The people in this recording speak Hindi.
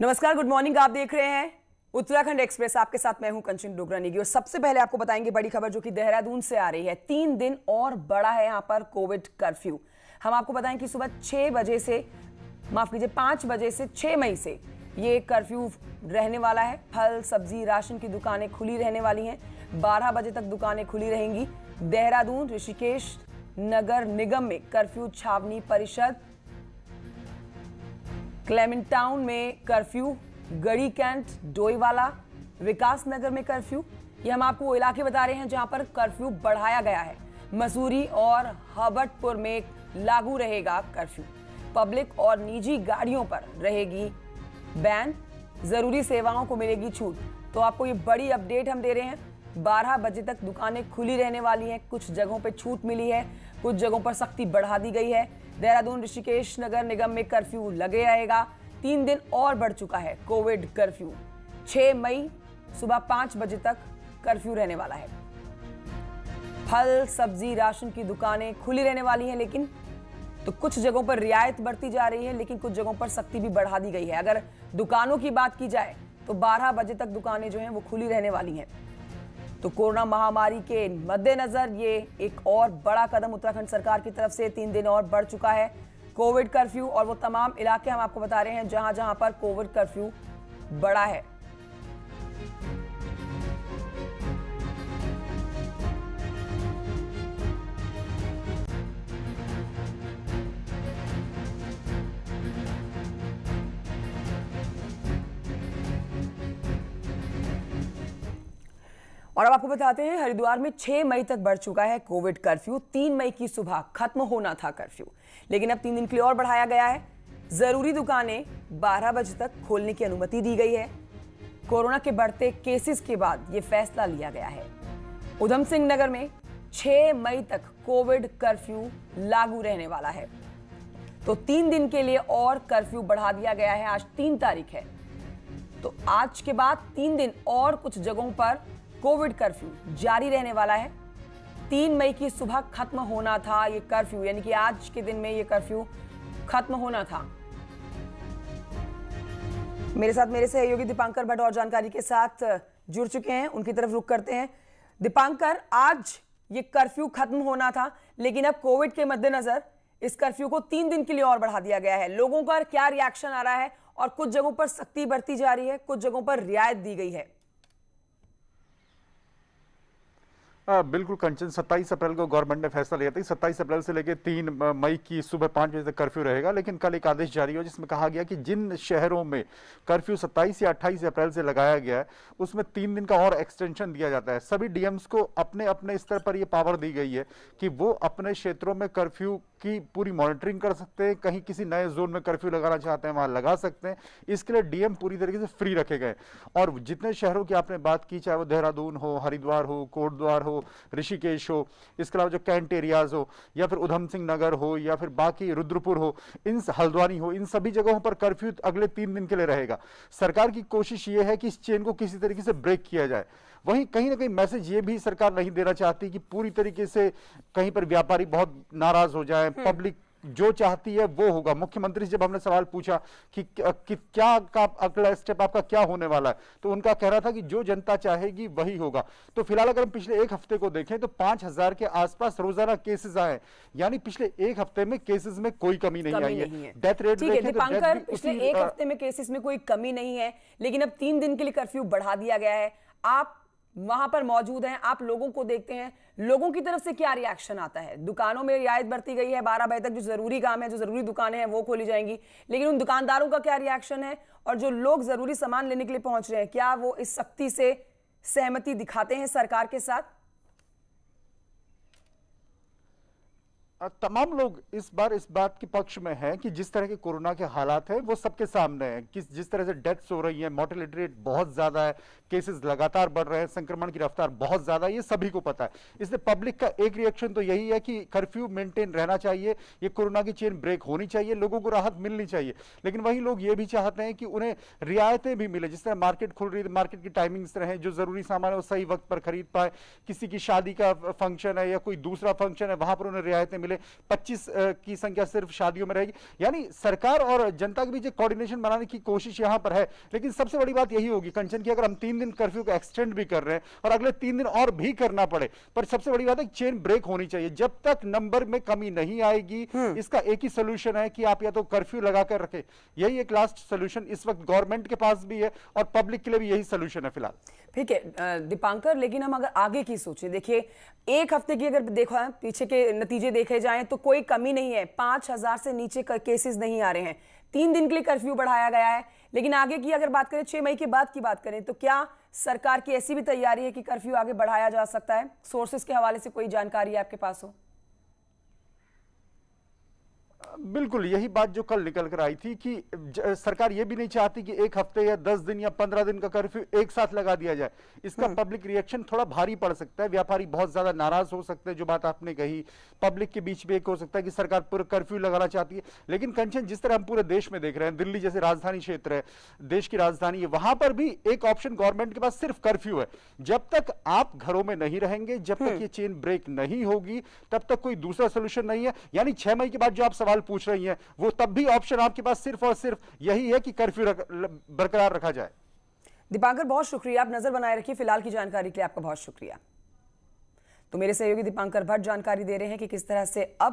नमस्कार, गुड मॉर्निंग। आप देख रहे हैं उत्तराखंड एक्सप्रेस। आपके साथ मैं हूं कंचन डोगरा नेगी और सबसे पहले आपको बताएंगे बड़ी खबर जो कि देहरादून से आ रही है। 3 दिन और बढ़ा है यहां पर कोविड कर्फ्यू। हम आपको बताएं कि सुबह 6 बजे से 5 बजे से 6 मई से ये कर्फ्यू रहने वाला है। फल सब्जी राशन की दुकानें खुली रहने वाली हैं। 12 बजे तक दुकानें खुली रहेंगी। देहरादून ऋषिकेश नगर निगम में कर्फ्यू, छावनी परिषद, क्लेमेंट टाउन में कर्फ्यू, गढ़ी कैंट, डोईवाला, विकास नगर में कर्फ्यू। ये हम आपको वो इलाके बता रहे हैं जहां पर कर्फ्यू बढ़ाया गया है। मसूरी और हबटपुर में लागू रहेगा कर्फ्यू। पब्लिक और निजी गाड़ियों पर रहेगी बैन। जरूरी सेवाओं को मिलेगी छूट। तो आपको ये बड़ी अपडेट हम दे रहे हैं। 12 बजे तक दुकानें खुली रहने वाली हैं। कुछ जगहों पर छूट मिली है, कुछ जगहों पर सख्ती बढ़ा दी गई है। देहरादून ऋषिकेश नगर निगम में कर्फ्यू लगे रहेगा। 3 दिन और बढ़ चुका है कोविड कर्फ्यू। 6 मई सुबह 5 बजे तक कर्फ्यू रहने वाला है। फल सब्जी राशन की दुकानें खुली रहने वाली हैं, लेकिन तो कुछ जगहों पर रियायत बढ़ती जा रही है, लेकिन कुछ जगहों पर सख्ती भी बढ़ा दी गई है। अगर दुकानों की बात की जाए तो 12 बजे तक दुकानें जो हैं वो खुली रहने वाली हैं। तो कोरोना महामारी के मद्देनजर ये एक और बड़ा कदम उत्तराखंड सरकार की तरफ से 3 दिन और बढ़ चुका है कोविड कर्फ्यू। और वो तमाम इलाके हम आपको बता रहे हैं जहां जहां पर कोविड कर्फ्यू बढ़ा है। और अब आपको बताते हैं हरिद्वार में 6 मई तक बढ़ चुका है कोविड कर्फ्यू। 3 मई की सुबह खत्म होना था कर्फ्यू, लेकिन अब 3 दिन के लिए और बढ़ाया गया है। जरूरी दुकानें 12 बजे तक खोलने की अनुमति दी गई है। कोरोना के बढ़ते केसेस के बाद यह फैसला लिया गया है। उधम सिंह नगर में 6 मई तक कोविड कर्फ्यू लागू रहने वाला है। तो 3 दिन के लिए और कर्फ्यू बढ़ा दिया गया है। आज 3 तारीख है, तो आज के बाद 3 दिन और कुछ जगहों पर कोविड कर्फ्यू जारी रहने वाला है। 3 मई की सुबह खत्म होना था ये कर्फ्यू, यानी कि आज के दिन में ये कर्फ्यू खत्म होना था। मेरे साथ मेरे सहयोगी दीपांकर भट्ट और जानकारी के साथ जुड़ चुके हैं, उनकी तरफ रुख करते हैं। दीपांकर, आज ये कर्फ्यू खत्म होना था, लेकिन अब कोविड के मद्देनजर इस कर्फ्यू को 3 दिन के लिए और बढ़ा दिया गया है। लोगों का क्या रिएक्शन आ रहा है? और कुछ जगहों पर सख्ती बढ़ती जा रही है, कुछ जगहों पर रियायत दी गई है। बिल्कुल कंचन, 27 अप्रैल को गवर्नमेंट ने फैसला लिया था कि 27 अप्रैल से लेकर 3 मई की सुबह 5 बजे तक कर्फ्यू रहेगा। लेकिन कल एक आदेश जारी हुआ जिसमें कहा गया कि जिन शहरों में कर्फ्यू 27 या 28 अप्रैल से लगाया गया है उसमें 3 दिन का और एक्सटेंशन दिया जाता है। सभी डीएम्स को अपने अपने स्तर पर यह पावर दी गई है कि वो अपने क्षेत्रों में कर्फ्यू की पूरी मॉनिटरिंग कर सकते हैं। कहीं किसी नए जोन में कर्फ्यू लगाना चाहते हैं वहां लगा सकते हैं। इसके लिए डीएम पूरी तरीके से फ्री रखे गए। और जितने शहरों की आपने बात की, चाहे वो देहरादून हो, हरिद्वार हो, कोटद्वार हो, ऋषिकेश हो, इसके अलावा जो कैंट एरियाज हो, या फिर उधम सिंह नगर हो, या फिर बाकी रुद्रपुर हो, हल्द्वानी हो, इन सभी जगहों पर कर्फ्यू अगले 3 दिन के लिए रहेगा। सरकार की कोशिश यह है कि इस चेन को किसी तरीके से ब्रेक किया जाए। वहीं कहीं ना कहीं मैसेज ये भी सरकार नहीं देना चाहती कि पूरी तरीके से कहीं पर व्यापारी बहुत नाराज हो जाए। पब्लिक जो चाहती है वो होगा। मुख्यमंत्री से जब हमने सवाल पूछा कि क्या का अगला स्टेप आपका क्या होने वाला है, तो उनका कह रहा था कि जो जनता चाहेगी वही होगा। तो फिलहाल अगर हम पिछले एक हफ्ते को देखें तो 5000 के आसपास रोजाना केसेस आए, यानी पिछले एक हफ्ते में केसेस में कोई कमी नहीं आई है। डेथ रेट दीपांकर, पिछले एक हफ्ते में केसेस में कोई कमी नहीं है, लेकिन अब 3 दिन के लिए कर्फ्यू बढ़ा दिया गया है। आप वहां पर मौजूद हैं, आप लोगों को देखते हैं, लोगों की तरफ से क्या रिएक्शन आता है? दुकानों में रियायत बढ़ती गई है, 12 बजे तक जो जरूरी काम है, जो जरूरी दुकानें हैं वो खोली जाएंगी, लेकिन उन दुकानदारों का क्या रिएक्शन है? और जो लोग जरूरी सामान लेने के लिए पहुंच रहे हैं, क्या वो इस सख्ती से सहमति दिखाते हैं सरकार के साथ? तमाम लोग इस बार इस बात के पक्ष में हैं कि जिस तरह के कोरोना के हालात हैं वो सबके सामने हैं। जिस तरह से डेथ्स हो रही हैं, मोर्टेलिटी रेट बहुत ज्यादा है, केसेस लगातार बढ़ रहे हैं, संक्रमण की रफ्तार बहुत ज्यादा है, ये सभी को पता है। इसलिए पब्लिक का एक रिएक्शन तो यही है कि कर्फ्यू मेंटेन रहना चाहिए, ये कोरोना की चेन ब्रेक होनी चाहिए, लोगों को राहत मिलनी चाहिए। लेकिन वही लोग ये भी चाहते हैं कि उन्हें रियायतें भी मिले। जिस तरह मार्केट खुल रही है, मार्केट की टाइमिंग्स रहे, जो जरूरी सामान है वो सही वक्त पर खरीद पाए, किसी की शादी का फंक्शन है या कोई दूसरा फंक्शन है वहां पर उन्हें रियायतें मिले, ले, 25 की संख्या सिर्फ शादियों में रहेगी। यानी सरकार और जनता के बीच एक कोऑर्डिनेशन बनाने की कोशिश यहां पर है। लेकिन सबसे बड़ी बात यही होगी कंचन की, अगर हम 3 दिन कर्फ्यू को एक्सटेंड भी कर रहे हैं और अगले 3 दिन और भी करना पड़े, पर सबसे बड़ी बात है चेन ब्रेक होनी चाहिए। जब तक नंबर में कमी नहीं आएगी, इसका एक ही सोल्यूशन है कि आप या तो कर्फ्यू लगाकर रखें। यही एक लास्ट सोल्यूशन इस वक्त गवर्नमेंट के पास भी है और पब्लिक के लिए भी यही सोल्यूशन है फिलहाल। ठीक है दीपांकर, लेकिन हम अगर आगे की सोचें, देखिए एक हफ्ते की अगर देखो पीछे के नतीजे देखे जाएं तो कोई कमी नहीं है, 5000 से नीचे केसेस नहीं आ रहे हैं। 3 दिन के लिए कर्फ्यू बढ़ाया गया है, लेकिन आगे की अगर बात करें 6 मई के बाद की बात करें तो क्या सरकार की ऐसी भी तैयारी है कि कर्फ्यू आगे बढ़ाया जा सकता है? सोर्सेस के हवाले से कोई जानकारी आपके पास हो? बिल्कुल यही बात जो कल निकल कर आई थी कि सरकार ये भी नहीं चाहती कि 1 हफ्ते या 10 दिन या 15 दिन का कर्फ्यू एक साथ लगा दिया जाए। इसका पब्लिक रिएक्शन थोड़ा भारी पड़ सकता है, व्यापारी बहुत ज्यादा नाराज हो सकते हैं, जो बात आपने कही। पब्लिक के बीच में एक हो सकता है कि सरकार पूरा कर्फ्यू लगाना चाहती है। लेकिन कंचन, जिस तरह हम पूरे देश में देख रहे हैं, दिल्ली जैसे राजधानी क्षेत्र है, देश की राजधानी है, वहां पर भी एक ऑप्शन गवर्नमेंट के पास सिर्फ कर्फ्यू है। जब तक आप घरों में नहीं रहेंगे, जब तक ये चेन ब्रेक नहीं होगी, तब तक कोई दूसरा सोल्यूशन नहीं है। यानी 6 मई के बाद जो आप सवाल पूछ रही हैं, वो तब भी ऑप्शन आपके पास सिर्फ और सिर्फ यही है कि कर्फ्यू बरकरार रखा जाए। दीपांकर बहुत शुक्रिया, आप नजर बनाए रखिए। फिलहाल की जानकारी के लिए आपका बहुत शुक्रिया। तो मेरे सहयोगी दीपांकर भट्ट जानकारी दे रहे हैं कि किस तरह से अब